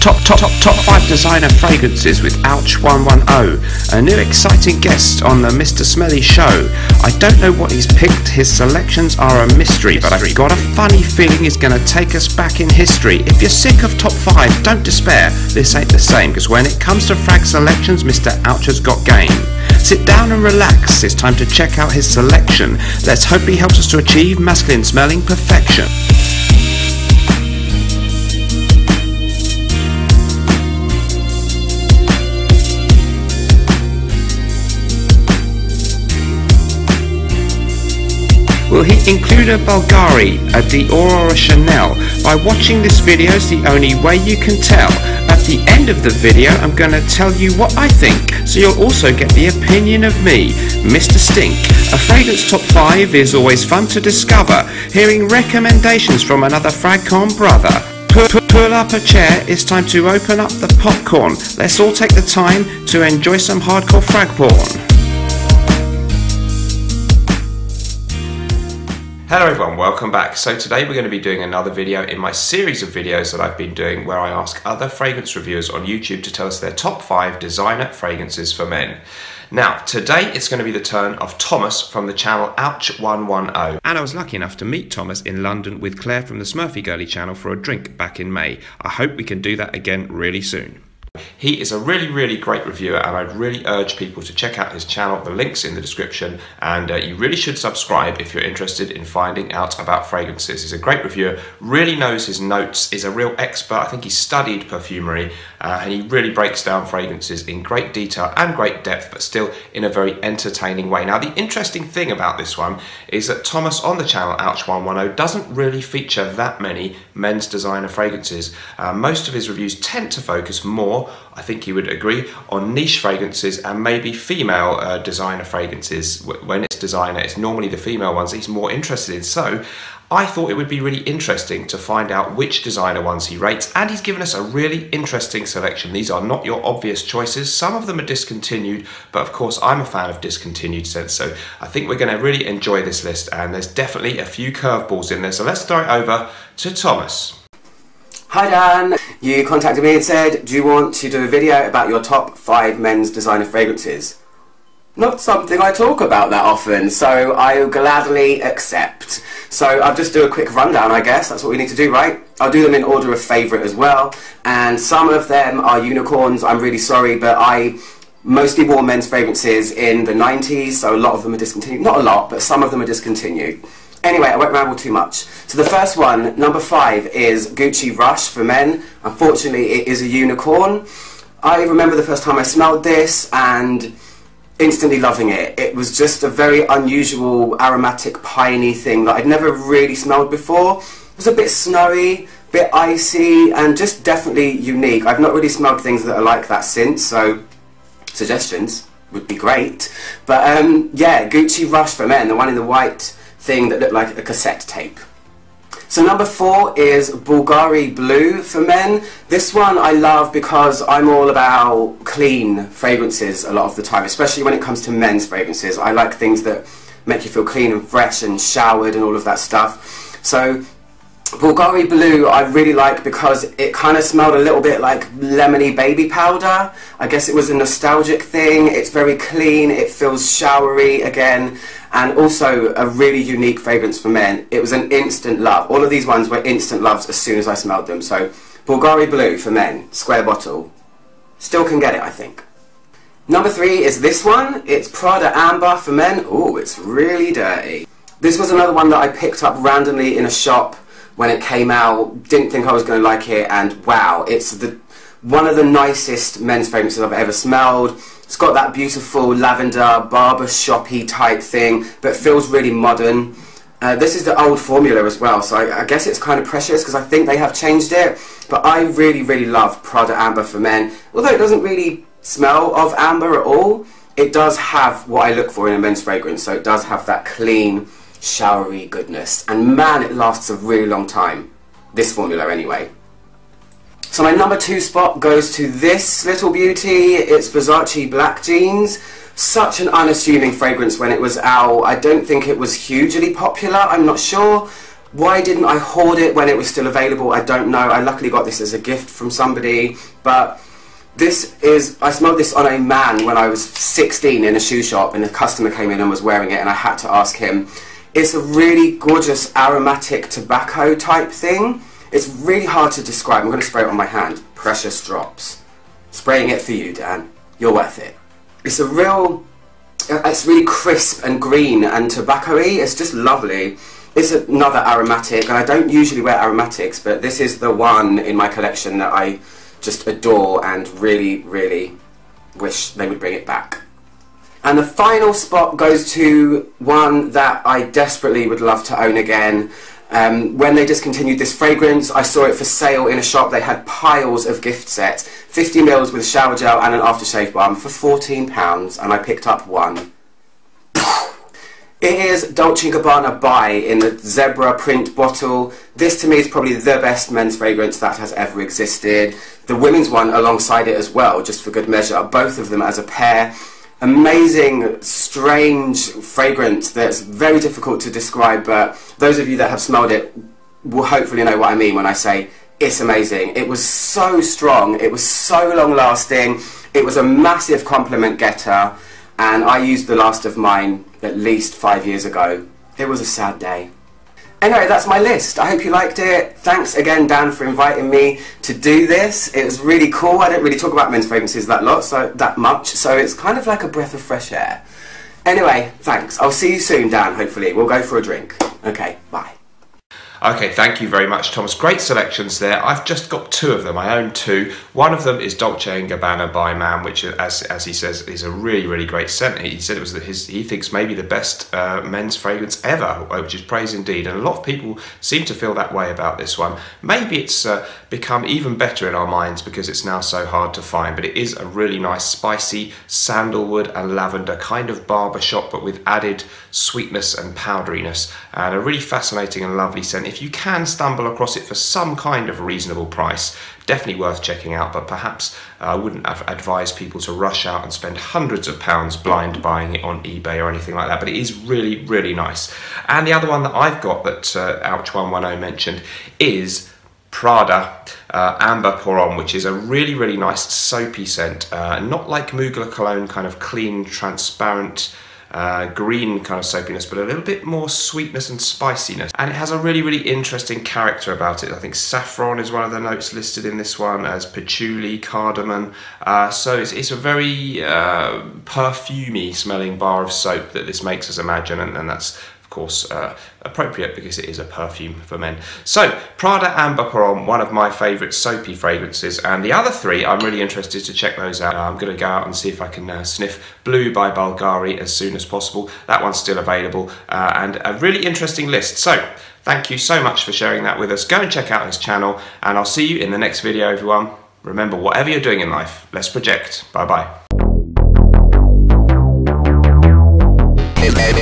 Top 5 designer fragrances with Ouch110, a new exciting guest on the Mr. Smelly show. I don't know what he's picked, his selections are a mystery, but I've got a funny feeling he's going to take us back in history. If you're sick of top 5, don't despair, this ain't the same, because when it comes to frag selections, Mr. Ouch has got game. Sit down and relax, it's time to check out his selection. Let's hope he helps us to achieve masculine smelling perfection. Will he include a Bulgari, a Dior or a Chanel? By watching this video is the only way you can tell. At the end of the video I'm going to tell you what I think, so you'll also get the opinion of me, Mr. Stink. A fragrance top 5 is always fun to discover, hearing recommendations from another fragcon brother. Pull up a chair, it's time to open up the popcorn. Let's all take the time to enjoy some hardcore frag porn. Hello everyone, welcome back. So today we're going to be doing another video in my series of videos that I've been doing where I ask other fragrance reviewers on YouTube to tell us their top 5 designer fragrances for men. Now, today it's going to be the turn of Thomas from the channel Ouch110. And I was lucky enough to meet Thomas in London with Claire from the Smurfy Girly channel for a drink back in May. I hope we can do that again really soon. He is a really great reviewer, and I'd really urge people to check out his channel. The link's in the description, and you really should subscribe if you're interested in finding out about fragrances. He's a great reviewer, really knows his notes, is a real expert. I think he studied perfumery, and he really breaks down fragrances in great detail and great depth, but still in a very entertaining way. Now, the interesting thing about this one is that Thomas on the channel Ouch110 doesn't really feature that many men's designer fragrances. Most of his reviews tend to focus more, I think you would agree, on niche fragrances and maybe female designer fragrances. When it's designer, it's normally the female ones he's more interested in. So I thought it would be really interesting to find out which designer ones he rates, and he's given us a really interesting selection. These are not your obvious choices. Some of them are discontinued, but of course I'm a fan of discontinued scents, so I think we're going to really enjoy this list, and there's definitely a few curveballs in there. So let's throw it over to Thomas. Hi Dan, you contacted me and said, do you want to do a video about your top 5 men's designer fragrances? Not something I talk about that often, so I'll gladly accept. So I'll just do a quick rundown, I guess. That's what we need to do, right? I'll do them in order of favourite as well, and some of them are unicorns. I'm really sorry, but I mostly wore men's fragrances in the 90s, so a lot of them are discontinued. Not a lot, but some of them are discontinued. Anyway, I won't ramble too much. So the first one, number 5, is Gucci Rush for men. Unfortunately, it is a unicorn. I remember the first time I smelled this and instantly loving it. It was just a very unusual aromatic piney thing that I'd never really smelled before. It was a bit snowy, a bit icy, and just definitely unique. I've not really smelled things that are like that since, so suggestions would be great. But yeah, Gucci Rush for men, the one in the white thing that looked like a cassette tape. So number 4 is Bulgari Blue for men. This one I love because I'm all about clean fragrances a lot of the time, especially when it comes to men's fragrances. I like things that make you feel clean and fresh and showered and all of that stuff. So Bulgari Blue I really like because it kind of smelled a little bit like lemony baby powder. I guess it was a nostalgic thing. It's very clean, it feels showery again, and also a really unique fragrance for men. It was an instant love. All of these ones were instant loves as soon as I smelled them. So Bulgari Blue for men, square bottle. Still can get it, I think. Number 3 is this one. It's Prada Amber for men. Ooh, it's really dirty. This was another one that I picked up randomly in a shop when it came out. Didn't think I was going to like it, and wow, it's one of the nicest men's fragrances I've ever smelled. It's got that beautiful lavender barbershop-y type thing, but feels really modern. This is the old formula as well, so I guess it's kind of precious because I think they have changed it. But I really love Prada Amber for men. Although it doesn't really smell of amber at all, it does have what I look for in a men's fragrance. So it does have that clean, showery goodness, and man, it lasts a really long time, this formula anyway. So my number 2 spot goes to this little beauty. It's Versace Black Jeans. Such an unassuming fragrance when it was out. I don't think it was hugely popular, I'm not sure. Why didn't I hoard it when it was still available? I don't know. I luckily got this as a gift from somebody, but I smelled this on a man when I was 16 in a shoe shop, and a customer came in and was wearing it, and I had to ask him. It's a really gorgeous aromatic tobacco type thing. It's really hard to describe. I'm going to spray it on my hand. Precious drops. Spraying it for you, Dan. You're worth it. It's really crisp and green and tobacco-y. It's just lovely. It's another aromatic, and I don't usually wear aromatics, but this is the one in my collection that I just adore and really, really wish they would bring it back. And the final spot goes to one that I desperately would love to own again. When they discontinued this fragrance, I saw it for sale in a shop. They had piles of gift sets, 50 mils with shower gel and an aftershave balm for £14, and I picked up one. It is Dolce & Gabbana By in the zebra print bottle. This to me is probably the best men's fragrance that has ever existed. The women's one alongside it as well, just for good measure. Both of them as a pair. Amazing, strange fragrance that's very difficult to describe, but those of you that have smelled it will hopefully know what I mean when I say it's amazing. It was so strong, it was so long lasting, it was a massive compliment getter, and I used the last of mine at least 5 years ago. It was a sad day. Anyway, that's my list. I hope you liked it. Thanks again, Dan, for inviting me to do this. It was really cool. I don't really talk about men's fragrances that much, so it's kind of like a breath of fresh air. Anyway, thanks. I'll see you soon, Dan, hopefully. We'll go for a drink. Okay, bye. Okay, thank you very much, Thomas. Great selections there. I've just got two of them. I own two. One of them is Dolce & Gabbana by Man, which, as he says, is a really, really great scent. He said it was he thinks maybe the best men's fragrance ever, which is praise indeed. And a lot of people seem to feel that way about this one. Maybe it's become even better in our minds because it's now so hard to find. But it is a really nice, spicy sandalwood and lavender kind of barbershop, but with added sweetness and powderiness, and a really fascinating and lovely scent. If you can stumble across it for some kind of reasonable price, definitely worth checking out, but perhaps I wouldn't advise people to rush out and spend hundreds of pounds blind buying it on eBay or anything like that, but it is really, really nice. And the other one that I've got that Ouch110 mentioned is Prada Amber Pour On, which is a really, really nice soapy scent, not like Mugler cologne, kind of clean, transparent, green kind of soapiness, but a little bit more sweetness and spiciness, and it has a really, really interesting character about it. I think saffron is one of the notes listed in this one, as patchouli, cardamom, so it's a very perfumey smelling bar of soap that this makes us imagine, and that's of course appropriate because it is a perfume for men. So Prada Amber Pour On, one of my favourite soapy fragrances, and the other three I'm really interested to check those out. I'm going to go out and see if I can sniff Blue by Bulgari as soon as possible. That one's still available, and a really interesting list. So thank you so much for sharing that with us. Go and check out his channel, and I'll see you in the next video, everyone. Remember, whatever you're doing in life, let's project. Bye bye. Baby.